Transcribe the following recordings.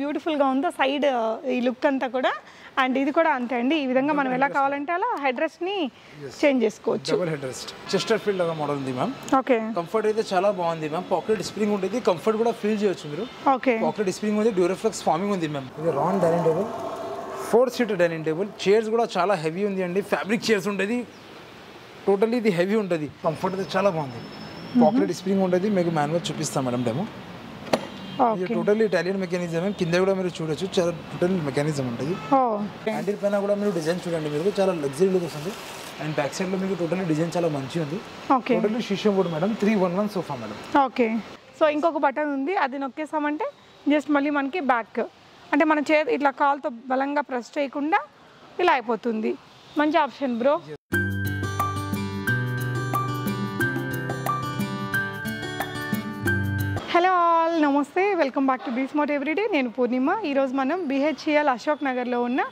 బ్యూటిఫుల్గా ఉందో సైడ్ ఈ లుక్ అంతా కూడా. అండ్ ఇది కూడా అంతే అండి, ఈ విధంగా మనం ఎలా కావాలంటే అలా హెడ్ రెస్ట్ ని చేంజ్ చేసుకోవచ్చు. Double head rest Chester field లాగా మోడల్ ఉంది మ్యామ్. ఓకే, కంఫర్ట్ అయితే చాలా బాగుంది మ్యామ్. పాకెట్ స్ప్రింగ్ ఉంటుంది, కంఫర్ట్ కూడా ఫీల్ చేయొచ్చు మీరు. ఓకే, పాకెట్ స్ప్రింగ్ ఉంది, డ్యూరోఫ్లెక్స్ ఫార్మింగ్ ఉంది మ్యామ్. ఇది round dining table, 4 seater dining table. Chairs కూడా చాలా హెవీ ఉంది అండి, ఫ్యాబ్రిక్ చైర్స్ ఉంటుంది, టోటల్లీ ఇది హెవీ ఉంటుంది. కంఫర్ట్ అయితే చాలా బాగుంది. పాకెట్ స్ప్రింగ్ ఉంటుంది, మీకు మాన్యువల్ చూపిస్తాం మేడం డెమో. ఇది టోటల్లీ ఇటాలియన్ మెకానిజం, కింద కూడా మీరు చూడొచ్చు, చాలా టోటల్ మెకానిజం ఉంటుంది. హ్యాండిల్ పైన కూడా మీరు డిజైన్ చూడండి, మీరు చాలా లగ్జరీ లుక్ వస్తుంది. అండ్ బ్యాక్ సైడ్ లో మీకు టోటల్లీ డిజైన్ చాలా మంచిగా ఉంది. Totally sheesham board madam, 311 sofa madam. Okay, so ఇంకొక బటన్ ఉంది, అది నొక్కేసామంటే జస్ట్ మళ్ళీ మనకి బ్యాక్ అంటే మన చేతి ఇట్లా కాల్తో బలంగా ప్రెస్ చేయకుండా ఇలా అయిపోతుంది. మంచి ఆప్షన్ బ్రో. హలో ఆల్, నమస్తే, వెల్కమ్ బ్యాక్ టు బీస్మార్ట్ ఎవ్రీడే. నేను పూర్ణిమ. ఈరోజు మనం బిహెచ్ఎల్ అశోక్ నగర్లో ఉన్న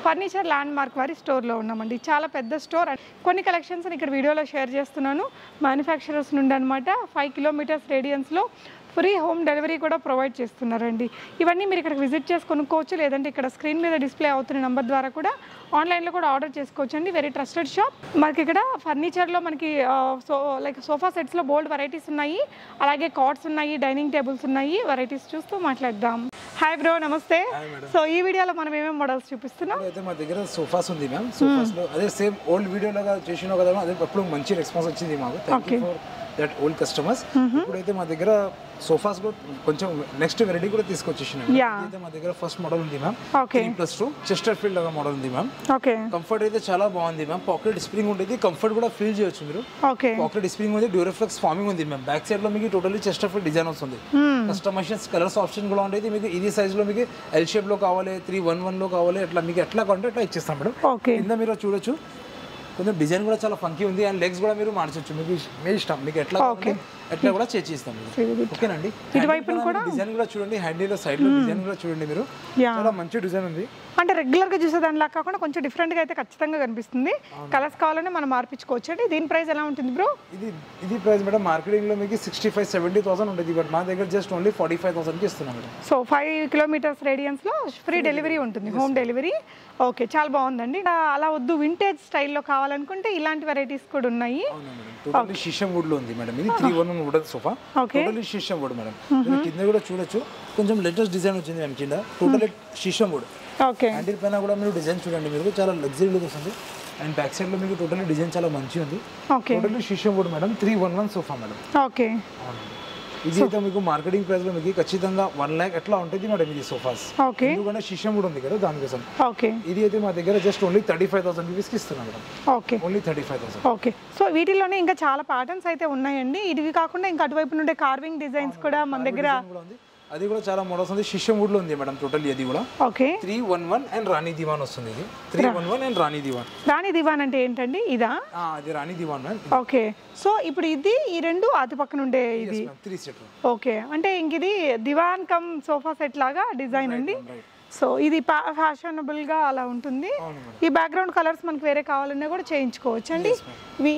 ఫర్నిచర్ ల్యాండ్ మార్క్ వారి స్టోర్లో ఉన్నామండి. చాలా పెద్ద స్టోర్. కొన్ని కలెక్షన్స్ ఇక్కడ వీడియోలో షేర్ చేస్తున్నాను. మ్యానుఫ్యాక్చరర్స్ నుండి అనమాట. 5 కిలోమీటర్స్ రేడియన్స్లో ఫ్రీ హోమ్ డెలివరీ కూడా ప్రొవైడ్ చేస్తున్నారండి. ఇవన్నీ మీరు ఇక్కడికి విజిట్ చేసి కొనుక్కోవచ్చు, లేదంటే ఇక్కడ స్క్రీన్ మీద డిస్ప్లే అవుతున్న నెంబర్ ద్వారా కూడా ఆన్లైన్లో కూడా ఆర్డర్ చేసుకోవచ్చు అండి. Very trusted shop. మనకి ఇక్కడ ఫర్నిచర్లో మనకి లైక్ సోఫా సెట్స్లో బోల్డ్ వెరైటీస్ ఉన్నాయి, అలాగే కాట్స్ ఉన్నాయి, డైనింగ్ టేబుల్స్ ఉన్నాయి. వెరైటీస్ చూస్తూ మాట్లాడదాం. హాయ్ బ్రో, నమస్తే. సో ఈ వీడియోలో మనం ఏమేమి మోడల్స్ చూపిస్తున్నాం? అయితే మా దగ్గర సోఫాస్ ఉంది మ్యామ్. సోఫాస్ లో అదే సేమ్ ఓల్డ్ వీడియో లాగా చేసినా కదా, అదే అప్పుడు మంచి రెస్పాన్స్ వచ్చింది మాకు. Thank you for that old customers. ఇప్పుడైతే మా దగ్గర సోఫాస్ లో కొంచెం నెక్స్ట్ వెరైటీ కూడా తీసుకొచ్చేసినాం. అయితే మా దగ్గర ఫస్ట్ మోడల్ ఉంది మ్యామ్, 3+2 చెస్టర్ ఫీల్డ్ లాగా మోడల్ ఉంది మ్యామ్. కంఫర్ట్ అయితే చాలా బాగుంది మ్యామ్. పాకెట్ స్ప్రింగ్ ఉంటుంది, కంఫర్ట్ కూడా ఫీల్ చేయొచ్చు మీరు. పాకెట్ స్ప్రింగ్ ఉంది, డ్యూరోఫ్లెక్స్ ఫార్మింగ్ ఉంది మ్యామ్. బ్యాక్ సైడ్ లో మీకు టోటల్లీ చెస్టర్ ఫీల్డ్ డిజైన్ వస్తుంది. కస్టమైజేషన్స్ కలర్స్ ఆప్షన్ కూడా ఉండేది మీకు. ఇది సైజ్ లో మీకు ఎల్ షేప్ లో కావాలి, 311 లో కావాలి, అట్లా మీకు ఎట్లా కావాలంటే అట్లా ఇచ్చేస్తాం మేడం. కింద మీరు చూడొచ్చు, కొంచెం డిజైన్ కూడా చాలా ఫంకీ ఉంది. అండ్ లెగ్స్ కూడా మీరు మార్చొచ్చు, మీకు మీ ఇష్టం, మీకు ఎట్లా ఎట్లా కూడా చేస్తాం. ఓకేనండి. డిజైన్ కూడా చూడండి, హ్యాండిల్ సైడ్ లో డిజైన్ కూడా చూడండి మీరు, చాలా మంచి డిజైన్ ఉంది. అంటే రెగ్యులర్ గా చూసే దానిలా కాకుండా కొంచెం డిఫరెంట్ గా అయితే ఖచ్చితంగా కనిపిస్తుంది. కలర్స్ కావాలంటే మనం మార్పించుకోవచ్చు అండి. దీని ప్రైస్ ఎలా ఉంటుంది బ్రో? ఇది ప్రైస్ మేడం మార్కెటింగ్ లో మీకు 65-70,000 ఉంటుంది, బట్ మా దగ్గర జస్ట్ ఓన్లీ 45,000 కి ఇస్తున్నాం మేడం. సో 5 కిలోమీటర్స్ రేడియన్స్ లో ఫ్రీ డెలివరీ ఉంటుంది, హోమ్ డెలివరీ. ఓకే, చాలా బాగుందండి. అలా వద్దు వింటేజ్ స్టైల్లో కావాలనుకుంటే ఇలాంటి వెరైటీస్ కూడా ఉన్నాయి. టోటల్లీ షీషం వుడ్ లో ఉంది మేడం. ఇది 311 wood sofa, totally sheesham wood madam. కింద కూడా చూడొచ్చు, కొంచెం లేటెస్ట్ డిజైన్ వచ్చింది మేడం కింద, టోటల్లీ షీషం వుడ్. హ్యాండిల్ పైన కూడా మీరు డిజైన్ చూడండి, మీరు చాలా లగ్జరీ లుక్ వస్తుంది. అండ్ బ్యాక్ సైడ్ లో మీకు టోటల్లీ డిజైన్ చాలా మంచిగా ఉంది. Totally sheesham wood madam, 311 sofa madam. Okay, ఇది అయితే మీకు మార్కెటింగ్ ప్రైస్ లో మీకు ఖచ్చితంగా 1 lakh ఎట్లా ఉంటుంది మేడం ఇది సోఫాస్. ఎందుకంటే షీషం కూడా ఉంది కదా దానికోసం. ఇది అయితే మా దగ్గర జస్ట్ ఓన్లీ 35,000 రూపీస్ కి ఇస్తున్నాం మేడం. ఓన్లీ 35,000. ఓకే, సో వీటిలోనే ఇంకా చాలా ప్యాటర్న్స్ అయితే ఉన్నాయండి. ఇవి కాకుండా ఇంకా అటువైపు నుండే కార్వింగ్ డిజైన్స్ కూడా మన దగ్గర, అది కూడా చాలా మోడల్స్ ఉంది. షీషం వుడ్ లో ఉంది మేడం టోటల్లీ. అది కూడా 311 అండ్ రాణి దివాన్ వస్తుంది. ఇది 311 అండ్ రాణి దివాన్. రాణి దివాన్ అంటే ఏంటండి? ఇదా? అది రాణి దివాన్ మ్యామ్. ఓకే, సో ఇప్పుడు ఇది ఈ రెండు అటు పక్కన ఉండే ఇది 3 సెట్. ఓకే, అంటే ఇంక ఇది దివాన్ కమ్ సోఫా సెట్ లాగా డిజైన్ అండి. సో ఇది ఫ్యాషనబుల్ గా అలా ఉంటుంది. ఈ బ్యాక్గ్రౌండ్ కలర్స్ మనకి వేరే కావాలన్నా కూడా చేయించుకోవచ్చు అండి.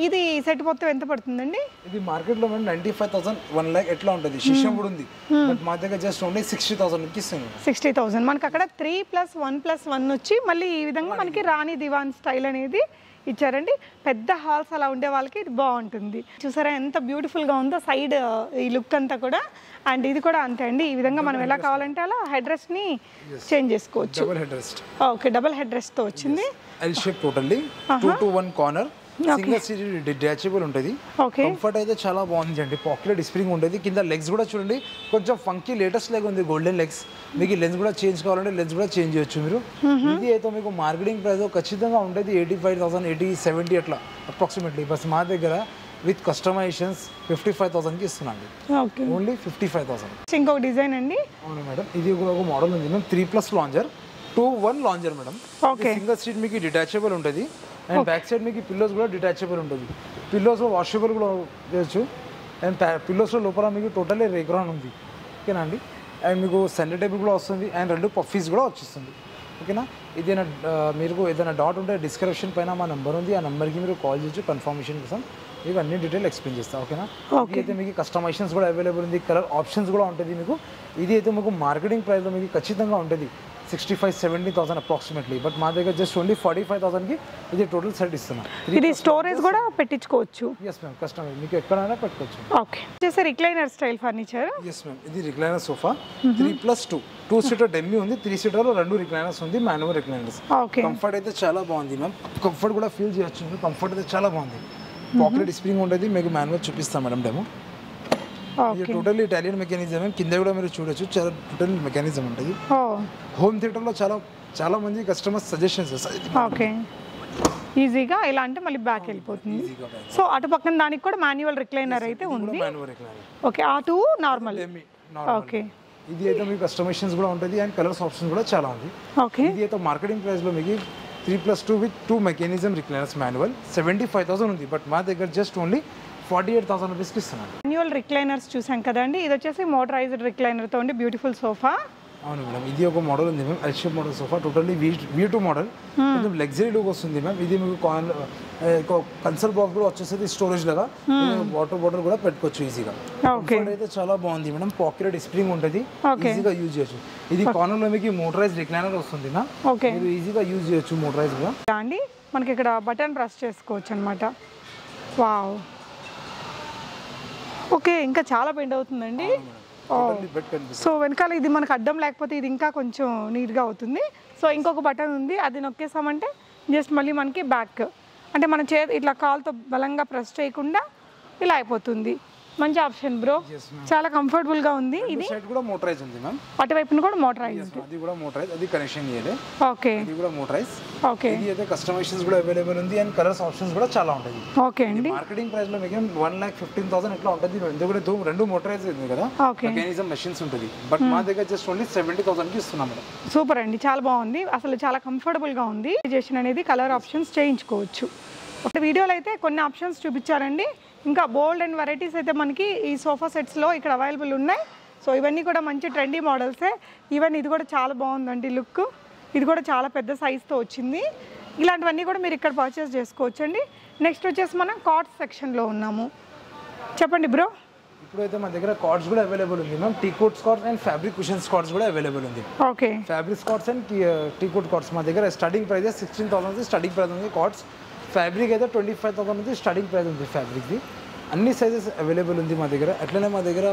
ఇది సెట్ మొత్తం ఎంత పడుతుందండి? ఇది మార్కెట్ లో 95,000 1 lakh ఎట్లా ఉంటుంది. షీషం కూడా ఉంది, బట్ మా దగ్గర జస్ట్ ఓన్లీ 60,000 కి ఇస్తాం. 60,000 మనకి అక్కడ 3+1+1 వచ్చి మళ్ళీ ఈ విధంగా మనకి రాణి దివాన్ స్టైల్ అనేది ఇచ్చారండి. పెద్ద హాల్స్ అలా ఉండే వాళ్ళకి ఇది బాగుంటుంది. చూసారా ఎంత బ్యూటిఫుల్ గా ఉందో సైడ్ ఈ లుక్ అంతా కూడా. అండ్ ఇది కూడా అంతే అండి, ఈ విధంగా మనం ఎలా కావాలంటే అలా హెడ్ రెస్ట్ ని చేంజ్ చేసుకోవచ్చు. Double head rest. Okay, double head rest తో వచ్చింది. L shape totally 2 to 1 corner, single seat detachable ఉంటుంది. కంఫర్ట్ అయితే చాలా బాగుంది అండి. పాకెట్ స్ప్రింగ్ ఉంటుంది. కింద లెగ్స్ కూడా చూడండి, కొంచెం ఫంకీ లేటెస్ట్ లెగ్ ఉంది, గోల్డెన్ లెగ్స్. మీకు లెన్స్ కూడా చేంజ్ కావాలంటే లెన్స్ కూడా చేంజ్ చేయొచ్చు మీరు. ఇది అయితే మీకు మార్కెటింగ్ ప్రైస్ ఖచ్చితంగా ఉంటుంది 85,000, 80-70 అట్లా అప్రాక్సిమేట్లీ. బస్ మా దగ్గర విత్ కస్టమైజేషన్స్ 55,000 కి ఇస్తున్నాండి. ఓన్లీ 55,000. ఇంకొక డిజైన్ అండి. అవును మేడం, ఇది ఒక మోడల్ ఉంది madam. 3+ lounger, 2-1 lounger madam. Single seat మీకు డిటాచబుల్ ఉంటుంది. అండ్ బ్యాక్ సైడ్ మీకు పిల్లోస్ కూడా డిటాచబుల్ ఉంటుంది. పిల్లోస్ వాషబుల్ కూడా చేయొచ్చు. అండ్ పిల్లోస్లో లోపల మీకు టోటల్లీ రేగ్రాన్ ఉంది. ఓకేనా అండి. అండ్ మీకు సెంటర్ టేబుల్ కూడా వస్తుంది, అండ్ 2 పఫీస్ కూడా వచ్చేస్తుంది. ఓకేనా. ఏదైనా మీరు ఏదైనా డౌట్ ఉంటే డిస్క్రిప్షన్ పైన మా నెంబర్ ఉంది, ఆ నెంబర్కి మీరు కాల్ చేయొచ్చు కన్ఫర్మేషన్ కోసం. మీకు అన్ని డీటెయిల్ ఎక్స్ప్లెయిన్ చేస్తా ఓకేనా. ఇది అయితే మీకు కస్టమైజేషన్స్ కూడా అవైలబుల్ ఉంది, కలర్ ఆప్షన్స్ కూడా ఉంటుంది మీకు. ఇది అయితే మీకు మార్కెటింగ్ ప్రైస్లో మీకు ఖచ్చితంగా ఉంటుంది 65-70,000 అప్రాక్సిమేట్లీ. బట్ మా దగ్గర జస్ట్ ఓన్లీ 45,000కి ఇది టోటల్ సెట్ ఇస్తున్నాం. ఇది స్టోరేజ్ కూడా పెట్టించుకోవచ్చు. ఎస్ మ్యామ్, కస్టమర్ మీకు ఎక్కడైనా పెట్టుకోవచ్చు. ఓకే, వచ్చేసి recliner style furniture. Yes ma'am, ఇది రిక్లైనర్ సోఫా 3+2 2 సీటర్ డెమ్మీ ఉంది, 3 సీటర్లో 2 రిక్లైనర్స్ ఉంది, మాన్యువల్ రిక్లైనర్స్. కంఫర్ట్ అయితే చాలా బాగుంది మ్యామ్, కంఫర్ట్ కూడా ఫీల్ చేయొచ్చు. కంఫర్ట్ అయితే చాలా బాగుంది. పాకెట్ స్ప్రింగ్ ఉంటుంది, మీకు మాన్యువల్ చూపిస్తాం మేడం డెమో. ఇది టోటల్లీ ఇటాలియన్ మెకానిజం, కింద కూడా మీరు చూడొచ్చు, చాలా టోటల్ మెకానిజం ఉంటుంది. హోమ్ థియేటర్లో చాలా మంది కస్టమర్స్ సజెషన్స్ వస్తాయి. ఓకే, ఈజీగా ఇలా అంటే మళ్ళీ బ్యాక్ వెళ్ళిపోతుంది. సో అటు పక్కన దానికి కూడా మాన్యువల్ రిక్లైనర్ అయితే ఉంది. ఓకే, ఆ టూ నార్మల్. ఓకే, ఇది అయితే మీకు కస్టమైజేషన్స్ కూడా ఉంటుంది అండ్ కలర్స్ ఆప్షన్ కూడా చాలా ఉంది. ఓకే, ఇది అయితే మార్కెటింగ్ ప్రైస్లో మీకు 3+2 విత్ 2 మెకానిజం రిక్లైనర్స్ మాన్యువల్ 75,000 ఉంది. బట్ మా దగ్గర జస్ట్ ఓన్లీ 48,000 రూపీస్కి ఇస్తున్నాను. మాన్యువల్ రిక్లైనర్స్ చూసాం కదండి, ఇది వచ్చేసి మోటరైజ్డ్ రిక్లైనర్తో ఉండి బ్యూటిఫుల్ సోఫా. అవును మేడం, ఇది ఒక మోడల్ ఉంది ma'am, L shape model sofa, totally V2 model, కొంచెం లగ్జరీ లుక్ వస్తుంది మ్యామ్. ఇది మీకు కన్సల్ బాక్స్ కూడా వచ్చేసి స్టోరేజ్ లాగా, వాటర్ బాటిల్ కూడా పెట్టుకోవచ్చు ఈజీగా. అయితే చాలా బాగుంది మేడం, పాకెట్ స్ప్రింగ్ ఉంటుంది, ఈజీగా యూజ్ చేయొచ్చు. ఇది కార్నర్ లో మీకు మోటరైజ్ రిక్లైనర్ వస్తుంది నా, మీరు ఈజీగా యూజ్ చేయొచ్చు మోటరైజ్ గా అండి. మనకి ఇక్కడ బటన్ ప్రెస్ చేసుకోవచ్చు అనమాట. వావ్, ఓకే, ఇంకా చాలా బెండ్ అవుతుందండి. సో వెనకాల ఇది మనకు అడ్డం లేకపోతే ఇది ఇంకా కొంచెం నీట్గా అవుతుంది. సో ఇంకొక బటన్ ఉంది, అది నొక్కేసామంటే జస్ట్ మళ్ళీ మనకి బ్యాక్, అంటే మన ఇట్లా కాల్తో బలంగా ప్రెస్ చేయకుండా ఇలా అయిపోతుంది. మంచి ఆప్షన్ బ్రో, చాలా కంఫర్టబుల్ గా ఉంది. ఇది సైడ్ కూడా మోటరైజ్ ఉంది మ్యామ్, అటువైపున కూడా మోటరైజ్ ఉంది. అది కూడా మోటరైజ్, అది కనెక్షన్ ఇయలే. ఓకే, ఇది కూడా మోటరైజ్. ఓకే, ఇది అయితే కస్టమైజేషన్స్ కూడా అవైలబుల్ ఉంది అండ్ కలర్స్ ఆప్షన్స్ కూడా చాలా ఉంటాయి. ఓకే అండి, మార్కెటింగ్ ప్రైస్ లో మీకు 1,15,000 ఇట్లా ఉంటుంది. ఎందుకంటే రెండు మోటరైజ్ ఉంది కదా, మెకానిజం మెషిన్స్ ఉంటుంది. బట్ మా దగ్గర జస్ట్ ఓన్లీ 70,000 కి ఇస్తున్నాం మేడం. సూపర్ అండి, చాలా బాగుంది, అసలు చాలా కంఫర్టబుల్ గా ఉంది. అనేది కలర్ ఆప్షన్స్ చేయించుకోవచ్చు. ఒక వీడియోలో అయితే కొన్ని ఆప్షన్స్ చూపించారండి, ఇంకా బోల్డ్ అండ్ వెరైటీస్ అయితే మనకి ఈ సోఫా సెట్స్లో ఇక్కడ అవైలబుల్ ఉన్నాయి. సో ఇవన్నీ కూడా మంచి ట్రెండీ మోడల్సే. ఈవెన్ ఇది కూడా చాలా బాగుందండి లుక్, ఇది కూడా చాలా పెద్ద సైజ్తో వచ్చింది. ఇలాంటివన్నీ కూడా మీరు ఇక్కడ పర్చేస్ చేసుకోవచ్చండి. నెక్స్ట్ వచ్చేసి మనం కార్డ్స్ సెక్షన్లో ఉన్నాము. చెప్పండి బ్రో. ఇప్పుడైతే మా దగ్గర కార్డ్స్ కూడా అవైలబుల్ ఉంది ma'am, T coat cards and fabric cushions cards కూడా అవైలబుల్ ఉంది. Okay, fabric cards and T coat cards మా దగ్గర స్టార్టింగ్ ప్రైస్ 16,000 స్టార్టింగ్ ప్రైస్ ఉంది. కార్డ్స్ ఫ్యాబ్రిక్ అయితే 25,000 నుంచి స్టార్టింగ్ ప్రైస్ ఉంది ఫ్యాబ్రిక్ది. అన్ని సైజెస్ అవైలబుల్ ఉంది మా దగ్గర. అట్లనే మా దగ్గర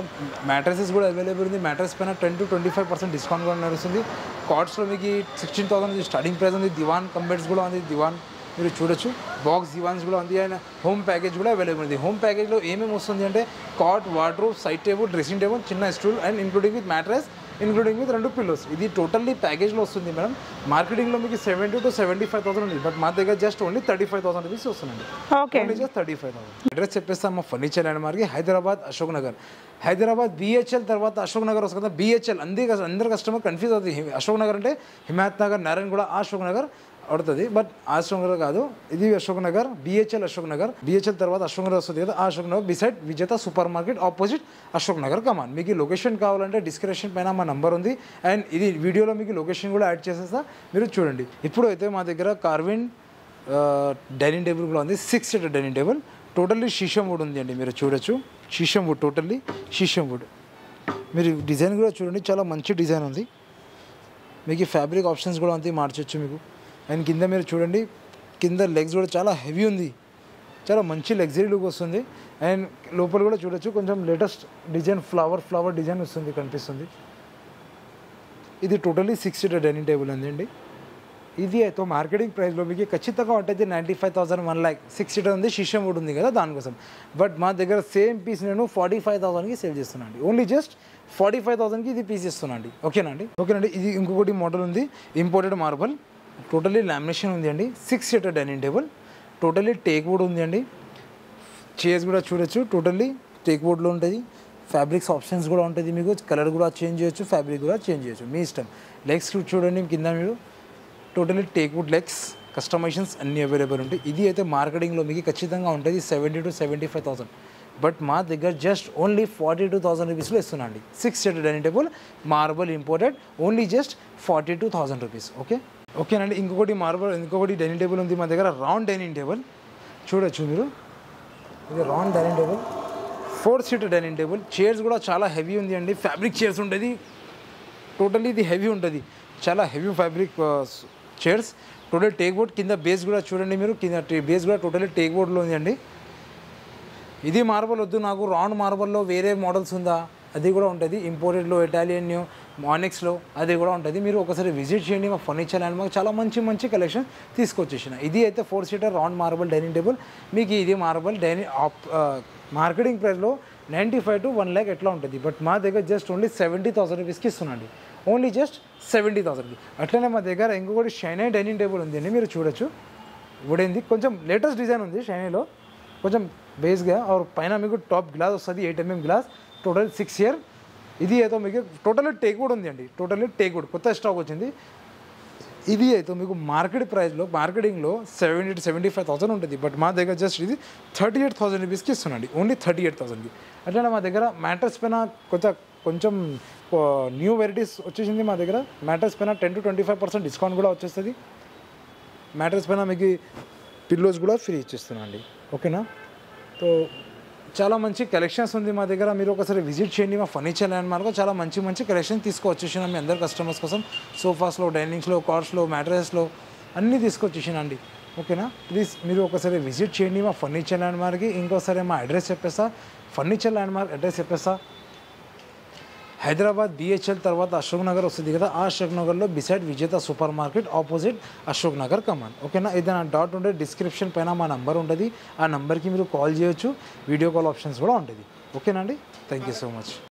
మ్యాట్రసెస్ కూడా అవైలబుల్ ఉంది. మ్యాట్రస్ పైన 10-25% డిస్కౌంట్ కూడా నడుస్తుంది. కార్డ్స్లో మీకు 16,000 నుంచి స్టార్టింగ్ ప్రైస్ ఉంది. దివాన్ కంబెడ్స్ కూడా ఉంది, దివాన్ మీరు చూడొచ్చు. బాక్స్ దివాన్స్ కూడా ఉంది అండ్ హోమ్ ప్యాకేజ్ కూడా అవైలబుల్ ఉంది. హోమ్ ప్యాకేజ్లో ఏమేమి వస్తుంది అంటే cot, wardrobe, side table, dressing table, చిన్న stool and including with mattress, including with 2 pillows. ఇది టోటల్లీ ప్యాకేజ్లో వస్తుంది మేడం. మార్కెటింగ్లో మీకు 70,000-75,000 ఉంది. బట్ మా దగ్గర జస్ట్ ఓన్లీ 35,000 రూపీస్ వస్తుందండి. Only just 35,000. అడ్రస్ చెప్పేస్తాం, మా furniture landmark Hyderabad Ashok Nagar. Hyderabad BHL తర్వాత అశోక్ నగర్ వస్తుంది కదా, BHL అందరు కస్టమర్ కన్ఫ్యూజ్ అవుతుంది. అశోక్ నగర్ అంటే హిమాయత్ నగర్, నారాయణగూడ ఆ అశోక్ నగర్ పడుతుంది. బట్ ఆ అశోక్ నగర్ కాదు, ఇది అశోక్ నగర్, BHL అశోక్ నగర్. BHL తర్వాత అశోక్ నగర్ వస్తుంది కదా, ఆ Ashok Nagar beside Vijetha supermarket opposite Ashok Nagar Kaman. మీకు లొకేషన్ కావాలంటే డిస్క్రిప్షన్ పైన మా నంబర్ ఉంది అండ్ ఇది వీడియోలో మీకు లొకేషన్ కూడా యాడ్ చేసేస్తా, మీరు చూడండి. ఇప్పుడు అయితే మా దగ్గర కార్విన్ డైనింగ్ టేబుల్ కూడా ఉంది, 6 seater dining table. Totally sheesham wood ఉంది అండి, మీరు చూడొచ్చు. Sheesham wood, totally sheesham wood. మీరు డిజైన్ కూడా చూడండి, చాలా మంచి డిజైన్ ఉంది. మీకు ఫ్యాబ్రిక్ ఆప్షన్స్ కూడా ఉంది, మార్చొచ్చు మీకు. అండ్ కింద మీరు చూడండి, కింద లెగ్స్ కూడా చాలా హెవీ ఉంది, చాలా మంచి లగ్జరీ లుక్ వస్తుంది. అండ్ లోపల కూడా చూడొచ్చు, కొంచెం లేటెస్ట్ డిజైన్ ఫ్లవర్ డిజైన్ వస్తుంది, కనిపిస్తుంది. ఇది టోటల్లీ 6 సీటర్ డైనింగ్ టేబుల్ అండి. ఇది అయితే మార్కెటింగ్ ప్రైస్లో మీకు ఖచ్చితంగా ఉంటుంది 95,000, 1 lakh. 6 సీటర్ ఉంది, షీషం వుడ్ ఉంది కదా దానికోసం. బట్ మా దగ్గర సేమ్ పీస్ నేను 45,000కి సేల్ చేస్తున్నాను అండి. ఓన్లీ జస్ట్ 45,000కి ఇది పీస్ ఇస్తున్నాను. ఓకేనండి. ఇది ఇంకొకటి మోడల్ ఉంది, ఇంపోర్టెడ్ మార్బల్, టోటల్లీ లామినేషన్ ఉంది అండి. 6 seater dining table, totally teak wood ఉంది అండి. చైర్స్ కూడా చూడొచ్చు, టోటల్లీ టేక్ వుడ్లో ఉంటుంది. ఫ్యాబ్రిక్స్ ఆప్షన్స్ కూడా ఉంటుంది, మీకు కలర్ కూడా చేంజ్ చేయొచ్చు, ఫ్యాబ్రిక్ కూడా చేంజ్ చేయొచ్చు, మీ ఇష్టం. లెగ్స్ చూడండి కింద మీరు, totally teak wood legs, customisations అన్నీ అవైలబుల్ ఉంటాయి. ఇది అయితే మార్కెటింగ్లో మీకు ఖచ్చితంగా ఉంటుంది 70,000-75,000. బట్ మా దగ్గర జస్ట్ ఓన్లీ 42,000 రూపీస్లో ఇస్తున్నాండి. 6 seater dining table, marble imported, only just 42,000 rupees. ఓకేనండి. ఇంకొకటి డైనింగ్ టేబుల్ ఉంది మా దగ్గర, రౌండ్ డైనింగ్ టేబుల్ చూడొచ్చు మీరు. ఇది round dining table, 4 seater dining table. Chairs కూడా చాలా హెవీ ఉంది అండి, ఫ్యాబ్రిక్ చైర్స్ ఉంటుంది. టోటల్లీ ఇది హెవీ ఉంటుంది, చాలా heavy fabric chairs. Total teak wood. కింద బేస్ కూడా చూడండి మీరు, కింద బేస్ కూడా టోటల్లీ టేక్ వుడ్లో ఉంది అండి. ఇది మార్బల్ వద్దు నాకు, రౌండ్ మార్బల్లో వేరే మోడల్స్ ఉందా, అది కూడా ఉంటుంది. ఇంపోర్టెడ్లో, ఇటాలియన్, మానిక్స్లో అది కూడా ఉంటుంది. మీరు ఒకసారి విజిట్ చేయండి మా ఫర్నిచర్ ల్యాండ్ మార్క్. చాలా మంచి మంచి కలెక్షన్ తీసుకొచ్చేసిన. ఇది అయితే 4 seater round marble dining table. మీకు ఇది మార్బల్ మార్కెటింగ్ ప్రైస్లో 95 to 1 lakh ఎట్లా ఉంటుంది, బట్ మా దగ్గర జస్ట్ ఓన్లీ 70,000 రూపీస్కి ఇస్తున్నాండి. Only just 70,000కి. అట్లనే మా దగ్గర ఇంకొకటి షైనీ డైనింగ్ టేబుల్ ఉంది అండి, మీరు చూడొచ్చు. వుడెన్ది, కొంచెం లేటెస్ట్ డిజైన్ ఉంది షైనీలో, కొంచెం బేస్గా. और పైన మీకు టాప్ గ్లాస్ వస్తుంది, 8 mm గ్లాస్, టోటల్ 6 year. ఇది అయితే మీకు టోటల్లీ టేక్ వుడ్ ఉంది అండి, టోటల్లీ టేక్ వుడ్, కొత్త స్టాక్ వచ్చింది. ఇది అయితే మీకు మార్కెట్ ప్రైస్లో, మార్కెటింగ్లో 70 to 75,000 ఉంటుంది, బట్ మా దగ్గర జస్ట్ ఇది 38,000 రూపీస్కి ఇస్తున్నాండి, ఓన్లీ 38,000కి. అట్లనే మా దగ్గర మ్యాట్రెస్ పైన కొంచెం న్యూ వెరైటీస్ వచ్చేసింది మా దగ్గర. మ్యాట్రెస్ పైన 10 to 25% డిస్కౌంట్ కూడా వచ్చేస్తుంది. మ్యాట్రెస్ పైన మీకు పిల్లోస్ కూడా ఫ్రీ ఇచ్చేస్తున్నాండి, ఓకేనా. సో చాలా మంచి కలెక్షన్స్ ఉంది మా దగ్గర, మీరు ఒకసారి విజిట్ చేయండి మా ఫర్నిచర్ ల్యాండ్ మార్క్. చాలా మంచి మంచి కలెక్షన్ తీసుకొచ్చేసినాం మీ అందరు కస్టమర్స్ కోసం. సోఫాస్లో, డైనింగ్స్లో, కార్స్లో, మ్యాట్రెస్లో అన్నీ తీసుకొచ్చేసినండి, ఓకేనా. ప్లీజ్ మీరు ఒకసారి విజిట్ చేయండి మా ఫర్నిచర్ ల్యాండ్ మార్క్కి. ఇంకోసారి మా అడ్రస్ చెప్పేస్తా, ఫర్నిచర్ ల్యాండ్ మార్క్ అడ్రస్ చెప్పేస్తా. హైదరాబాద్ BHL తర్వాత అశోక్ నగర్ వస్తుంది కదా, ఆ అశోక్ నగర్లో beside Vijetha supermarket opposite Ashok Nagar Kaman, ఓకేనా. ఇది నా డాట్ ఉంటే డిస్క్రిప్షన్ పైన మా నంబర్ ఉంటుంది, ఆ నెంబర్కి మీరు కాల్ చేయొచ్చు. వీడియో కాల్ ఆప్షన్స్ కూడా ఉంటుంది, ఓకేనా అండి. Thank you so much.